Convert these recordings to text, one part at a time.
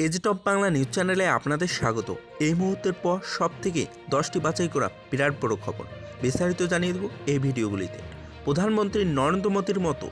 AG top Bangla news চ্যানেলে আপনাদের স্বাগত। এই মুহূর্তের পর সব থেকে 10টি বাছাই করা বিরাট বড় খবর বিস্তারিত জানিয়ে দেব এই ভিডিওগুলিতে। প্রধানমন্ত্রী নরেন্দ্র মোদীর মতো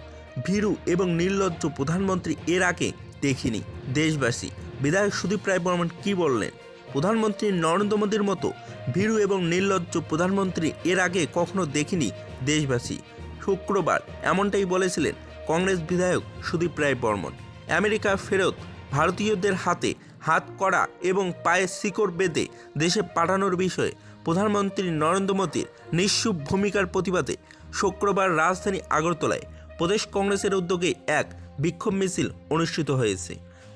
ভীরু এবং নির্লজ্জ প্রধানমন্ত্রী এর আগে দেখিনি দেশবাসী। বিধায়ক সুদীপ রায় বর্মন কী বললেন? প্রধানমন্ত্রী নরেন্দ্র মোদীর মতো ভীরু এবং নির্লজ্জ প্রধানমন্ত্রী এর আগে কখনো দেখিনি দেশবাসী। শুক্রবার এমনটাই বলেছিলেন কংগ্রেস বিধায়ক সুদীপ রায় বর্মন। আমেরিকা ফেরত ভারতীয়দের হাতে হাত করা এবং পায়ে শিকড় বেঁধে দেশে পাঠানোর বিষয়ে প্রধানমন্ত্রী নরেন্দ্র মোদীর নিঃস্ব ভূমিকার প্রতিবাদে শুক্রবার রাজধানী আগরতলায় প্রদেশ কংগ্রেসের উদ্যোগে এক বিক্ষোভ মিছিল অনুষ্ঠিত হয়েছে।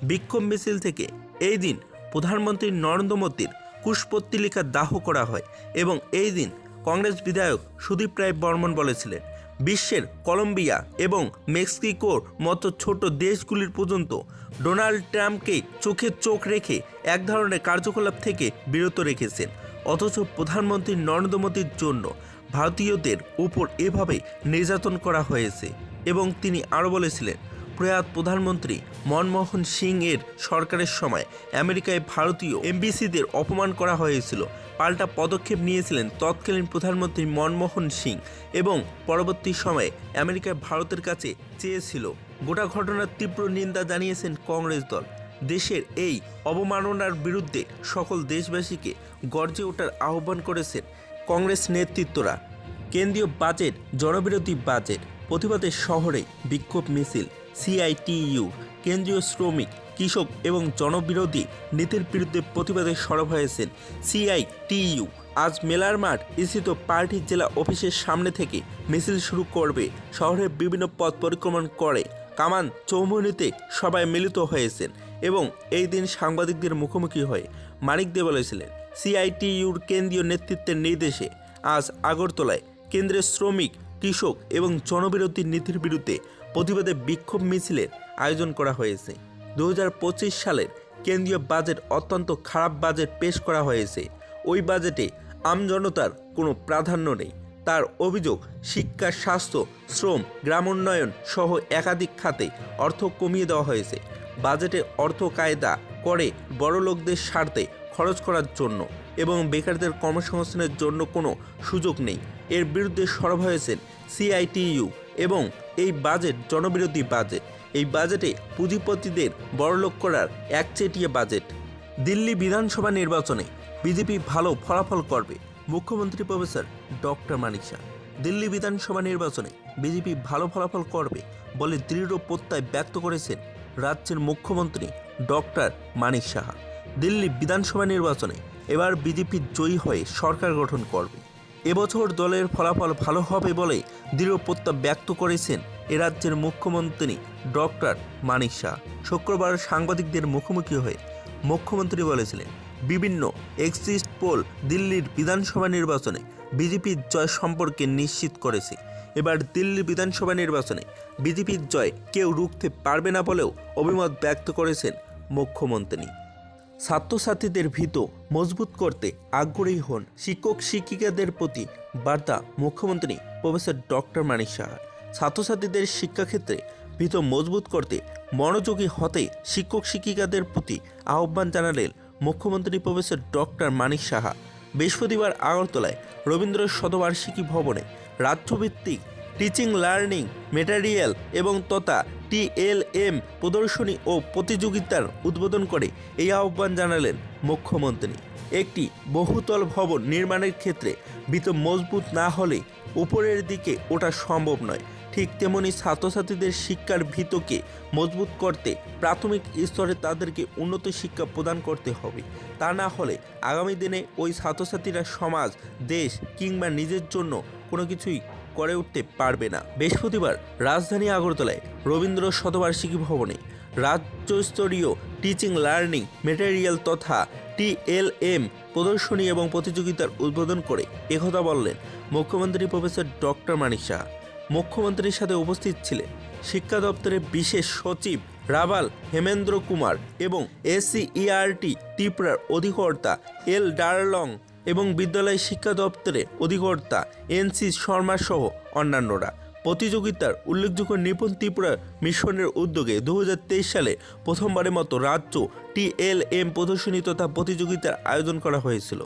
বিক্ষোভ মিছিল থেকে এই দিন প্রধানমন্ত্রী নরেন্দ্র মোদীর কুশপুত্তলিকা দাহ করা হয় এবং এই দিন কংগ্রেস বিধায়ক সুদীপ রায় বর্মন বলেছিলেন, বিশ্বের কলম্বিয়া এবং মেক্সিকোর মতো ছোট দেশগুলির পর্যন্ত ডোনাল্ড ট্রাম্পকে চোখে চোখ রেখে এক ধরনের কার্যকলাপ থেকে বিরত রেখেছেন, অথচ প্রধানমন্ত্রী নরেন্দ্র মোদীর জন্য ভারতীয়দের উপর এভাবে নির্যাতন করা হয়েছে। এবং তিনি আরও বলেছিলেন, প্রয়াত প্রধানমন্ত্রী মনমোহন সিং এর সরকারের সময় আমেরিকায় ভারতীয় এমবিসিদের অপমান করা হয়েছিল। পাল্টা পদক্ষেপ নিয়েছিলেন তৎকালীন প্রধানমন্ত্রী মনমোহন সিং এবং পরবর্তী সময়ে আমেরিকায় ভারতের কাছে চেয়েছিল। গোটা ঘটনার তীব্র নিন্দা জানিয়েছেন কংগ্রেস দল। দেশের এই অবমাননার বিরুদ্ধে সকল দেশবাসীকে গর্জে ওঠার আহ্বান করেছেন কংগ্রেস নেতৃত্বরা। কেন্দ্রীয় বাজেট জনবিরোধী বাজেট প্রতিবাদে শহরে বিক্ষোভ মিছিল। সিআইটিইউ কেন্দ্রীয় শ্রমিক কৃষক এবং জনবিরোধী নীতির বিরুদ্ধে প্রতিবাদে সরব হয়েছেন সিআইটিইউ। আজ মেলার মাঠ স্থিত পার্টির জেলা অফিসের সামনে থেকে মিছিল শুরু করবে। শহরের বিভিন্ন পথ পরিক্রমণ করে কামান চৌমুহনীতে সবাই মিলিত হয়েছেন এবং এই দিন সাংবাদিকদের মুখোমুখি হয়ে মানিক দে বলেছিলেন, সিআইটিইউর কেন্দ্রীয় নেতৃত্বের নির্দেশে আজ আগরতলায় কেন্দ্রের শ্রমিক কৃষক এবং জনবিরোধী নীতির বিরুদ্ধে প্রতিবাদে বিক্ষোভ মিছিলের আয়োজন করা হয়েছে। 2025 সালের কেন্দ্রীয় বাজেট অত্যন্ত খারাপ বাজেট পেশ করা হয়েছে। ওই বাজেটে আমজনতার কোনো প্রাধান্য নেই। তার অভিযোগ, শিক্ষা, স্বাস্থ্য, শ্রম, গ্রামোন্নয়ন সহ একাধিক খাতে অর্থ কমিয়ে দেওয়া হয়েছে। বাজেটে অর্থ কায়দা করে বড়লোকদের স্বার্থে খরচ করার জন্য এবং বেকারদের কর্মসংস্থানের জন্য কোনো সুযোগ নেই। এর বিরুদ্ধে সরব হয়েছেন সিআইটিইউ এবং এই বাজেট জনবিরোধী বাজেট। এই বাজেটে পুঁজিপতিদের বড়লোক করার একচেটিয়া বাজেট। দিল্লি বিধানসভা নির্বাচনে বিজেপি ভালো ফলাফল করবে, মুখ্যমন্ত্রী প্রফেসর ডক্টর মানিক সাহা। দিল্লি বিধানসভা নির্বাচনে বিজেপি ভালো ফলাফল করবে বলে দৃঢ় প্রত্যয় ব্যক্ত করেছেন রাজ্যের মুখ্যমন্ত্রী ডক্টর মানিক সাহা। দিল্লি বিধানসভা নির্বাচনে এবার বিজেপি জয়ী হয়ে সরকার গঠন করবে। এবছর দলের ফলাফল ভালো হবে বলে দৃঢ় প্রত্যয় ব্যক্ত করেছেন এ রাজ্যের মুখ্যমন্ত্রী ডক্টর মানিক সাহা। শুক্রবার সাংবাদিকদের মুখোমুখি হয়ে মুখ্যমন্ত্রী বলেছিলেন, বিভিন্ন এক্সিট পোল দিল্লির বিধানসভা নির্বাচনে বিজেপির জয় সম্পর্কে নিশ্চিত করেছে। এবার দিল্লি বিধানসভা নির্বাচনে বিজেপির জয় কেউ রুখতে পারবে না বলেও অভিমত ব্যক্ত করেছেন মুখ্যমন্ত্রী। ছাত্রছাত্রীদের ভিত মজবুত করতে আগ্রহী হন শিক্ষক শিক্ষিকাদের প্রতি বার্তা মুখ্যমন্ত্রী প্রফেসর ডক্টর মানিক সাহা। ছাত্রছাত্রীদের শিক্ষাক্ষেত্রে ভিত মজবুত করতে মনোযোগী হতে শিক্ষক শিক্ষিকাদের প্রতি আহ্বান জানালেন মুখ্যমন্ত্রী প্রফেসর ডক্টর মানিক সাহা। বৃহস্পতিবার আগরতলায় রবীন্দ্র শতবার্ষিকী ভবনে রাজ্যভিত্তিক টিচিং লার্নিং ম্যাটেরিয়াল এবং তথা টিএলএম প্রদর্শনী ও প্রতিযোগিতার উদ্বোধন করে এই আহ্বান জানালেন মুখ্যমন্ত্রী। একটি বহুতল ভবন নির্মাণের ক্ষেত্রে ভিত মজবুত না হলে উপরের দিকে ওঠা সম্ভব নয়। ঠিক তেমনি ছাত্রছাত্রীদের শিক্ষার ভিতকে মজবুত করতে প্রাথমিক স্তরে তাদেরকে উন্নত শিক্ষা প্রদান করতে হবে। তা না হলে আগামী দিনে ওই ছাত্রছাত্রীরা সমাজ, দেশ কিংবা নিজের জন্য কোনো কিছুই করে উঠতে পারবে না। বৃহস্পতিবার রাজধানী আগরতলায় রবীন্দ্র শতবার্ষিকী ভবনে রাজ্যস্তরীয় টিচিং লার্নিং ম্যাটেরিয়াল তথা টিএলএম প্রদর্শনী এবং প্রতিযোগিতার উদ্বোধন করে একথা বললেন মুখ্যমন্ত্রী প্রফেসর ডক্টর মানিক সাহা। মুখ্যমন্ত্রীর সাথে উপস্থিত ছিলেন শিক্ষা দপ্তরের বিশেষ সচিব রাভাল হেমেন্দ্র কুমার এবং এসসিইআরটি ত্রিপুরার অধিকর্তা এল ডারলং এবং বিদ্যালয় শিক্ষা দপ্তরের অধিকর্তা এনসি শর্মা সহ অন্যান্যরা। প্রতিযোগিতার উল্লেখযোগ্য নিপুণ ত্রিপুরা মিশনের উদ্যোগে 2023 সালে প্রথমবারের মতো রাজ্য TLM প্রদর্শনী তথা প্রতিযোগিতার আয়োজন করা হয়েছিল।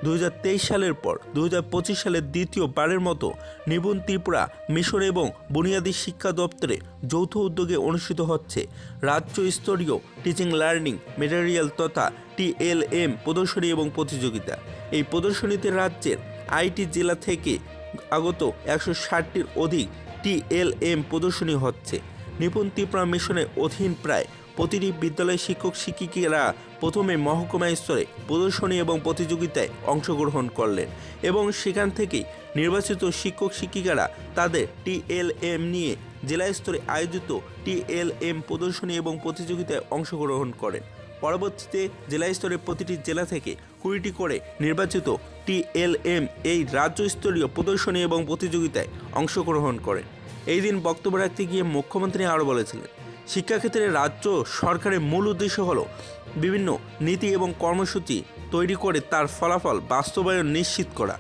2023 সালের পর 2025 সালের দ্বিতীয়বারের মতো নিপুণ ত্রিপুরা মিশন এবং বুনিয়াদী শিক্ষা দপ্তরে যৌথ উদ্যোগে অনুষ্ঠিত হচ্ছে রাজ্য স্তরীয় টিচিং লার্নিং মেটেরিয়াল তথা TLM প্রদর্শনী এবং প্রতিযোগিতা। এই প্রদর্শনীতে রাজ্যের 8টি জেলা থেকে আগত 160টির অধিক TLM প্রদর্শনী হচ্ছে। নিপুণ ত্রিপুরা মিশনের অধীন প্রায় প্রতিটি বিদ্যালয়ের শিক্ষক শিক্ষিকারা প্রথমে মহকুমা স্তরে প্রদর্শনী এবং প্রতিযোগিতায় অংশগ্রহণ করলেন এবং সেখান থেকেই নির্বাচিত শিক্ষক শিক্ষিকারা তাদের TLM নিয়ে জেলা স্তরে আয়োজিত TLM প্রদর্শনী এবং প্রতিযোগিতায় অংশগ্রহণ করেন। পরবর্তীতে জেলা স্তরে প্রতিটি জেলা থেকে 20টি করে নির্বাচিত TLM এই রাজ্য স্তরীয় প্রদর্শনী এবং প্রতিযোগিতায় অংশগ্রহণ করেন। এই দিন বক্তব্য রাখতে গিয়ে মুখ্যমন্ত্রী আরও বলেছিলেন, শিক্ষাক্ষেত্রে রাজ্য সরকারের মূল উদ্দেশ্য হল বিভিন্ন নীতি এবং কর্মসূচি তৈরি করে তার ফলাফল বাস্তবায়ন নিশ্চিত করা,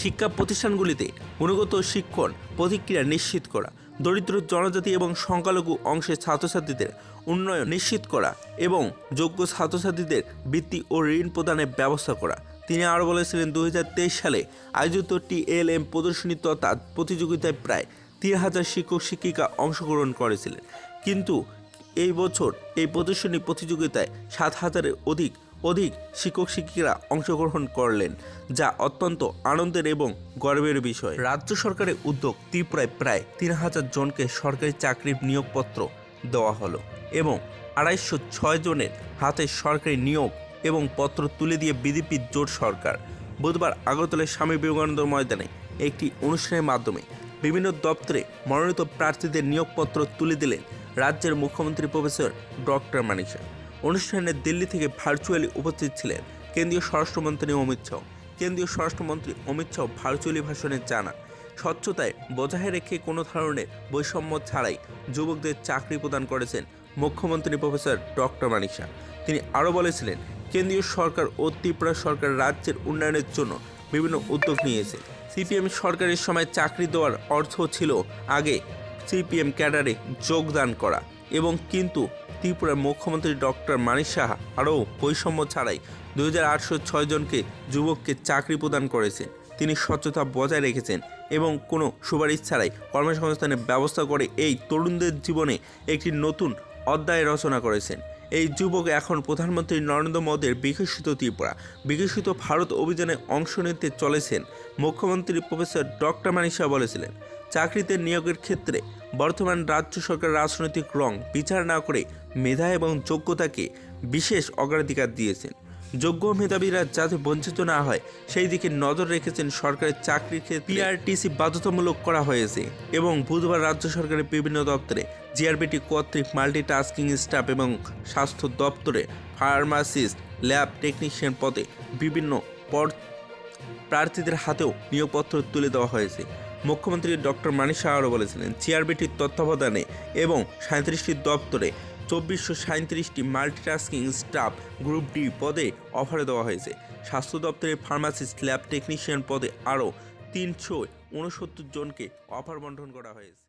শিক্ষা প্রতিষ্ঠানগুলিতে গুণগত শিক্ষণ প্রতিক্রিয়া নিশ্চিত করা, দরিদ্র জনজাতি এবং সংখ্যালঘু অংশের ছাত্রছাত্রীদের উন্নয়ন নিশ্চিত করা এবং যোগ্য ছাত্রছাত্রীদের বৃত্তি ও ঋণ প্রদানের ব্যবস্থা করা। তিনি আরও বলেছিলেন, 2023 সালে আয়োজিত TLM প্রদর্শনী তথা প্রতিযোগিতায় প্রায় 3000 শিক্ষক শিক্ষিকা অংশগ্রহণ করেছিলেন, কিন্তু এই বছর এই প্রদর্শনী প্রতিযোগিতায় 7000-এর অধিক শিক্ষক শিক্ষিকারা অংশগ্রহণ করলেন, যা অত্যন্ত আনন্দের এবং গর্বের বিষয়। রাজ্য সরকারের উদ্যোগ ত্রিপুরায় প্রায় 3000 জনকে সরকারি চাকরির নিয়োগপত্র দেওয়া হলো এবং 206 জনের হাতে সরকারি নিয়োগ এবং পত্র তুলে দিয়ে বিজেপি জোট সরকার বুধবার আগরতলার স্বামী বিবেকানন্দ ময়দানে একটি অনুষ্ঠানের মাধ্যমে বিভিন্ন দপ্তরে মনোনীত প্রার্থীদের নিয়োগপত্র তুলে দিলেন রাজ্যের মুখ্যমন্ত্রী প্রফেসর ডক্টর মানিক শাহ। অনুষ্ঠানে দিল্লি থেকে ভার্চুয়ালি উপস্থিত ছিলেন কেন্দ্রীয় স্বরাষ্ট্রমন্ত্রী অমিত শাহ ভার্চুয়ালি ভাষণে জানান, স্বচ্ছতায় বজায় রেখে কোনো ধরনের বৈষম্য ছাড়াই যুবকদের চাকরি প্রদান করেছেন মুখ্যমন্ত্রী প্রফেসর ডক্টর মানিক শাহ। তিনি আরও বলেছিলেন, কেন্দ্রীয় সরকার ও ত্রিপুরা সরকার রাজ্যের উন্নয়নের জন্য বিভিন্ন উদ্যোগ নিয়েছে। CPM সরকারের সময় চাকরি দেওয়ার অর্থ ছিল আগে CPM ক্যাডারে যোগদান করা এবং কিন্তু ত্রিপুরার মুখ্যমন্ত্রী ডক্টর মানিক শাহ আরও বৈষম্য ছাড়াই 2806 জনকে যুবককে চাকরি প্রদান করেছেন। তিনি স্বচ্ছতা বজায় রেখেছেন এবং কোনো সুপারিশ ছাড়াই কর্মসংস্থানের ব্যবস্থা করে এই তরুণদের জীবনে একটি নতুন অধ্যায় রচনা করেছেন। এই যুবক এখন প্রধানমন্ত্রী নরেন্দ্র মোদীর বিকশিত ত্রিপুরা বিকশিত ভারত অভিযানে অংশ নিতে চলেছেন। মুখ্যমন্ত্রী প্রফেসর ডক্টর মানিক শাহ বলেছিলেন, চাকরিতে নিয়োগের ক্ষেত্রে বর্তমান রাজ্য সরকার রাজনৈতিক রং বিচার না করে মেধা এবং যোগ্যতাকে বিশেষ অগ্রাধিকার দিয়েছেন। যোগ্য মেধাবীরা যাতে বঞ্চিত না হয় সেই দিকে নজর রেখেছেন। সরকারের চাকরির ক্ষেত্রে PRTC বাধ্যতামূলক করা হয়েছে এবং বুধবার রাজ্য সরকারের বিভিন্ন দপ্তরে GRBT কর্তৃক মাল্টিটাস্কিং স্টাফ এবং স্বাস্থ্য দপ্তরে ফার্মাসিস্ট ল্যাব টেকনিশিয়ান পদে বিভিন্ন প্রার্থীদের হাতেও নিয়োগপত্র তুলে দেওয়া হয়েছে। মুখ্যমন্ত্রী ডক্টর মানিক শাহ আরও বলেছিলেন, GRBTর তত্ত্বাবধানে এবং 37টি দপ্তরে 2437টি মাল্টিটাস্কিং স্টাফ গ্রুপ D পদে অফারে দেওয়া হয়েছে। স্বাস্থ্য দপ্তরে ফার্মাসিস্ট ল্যাব টেকনিশিয়ান পদে আরও 369 জনকে অফার বন্টন করা হয়েছে।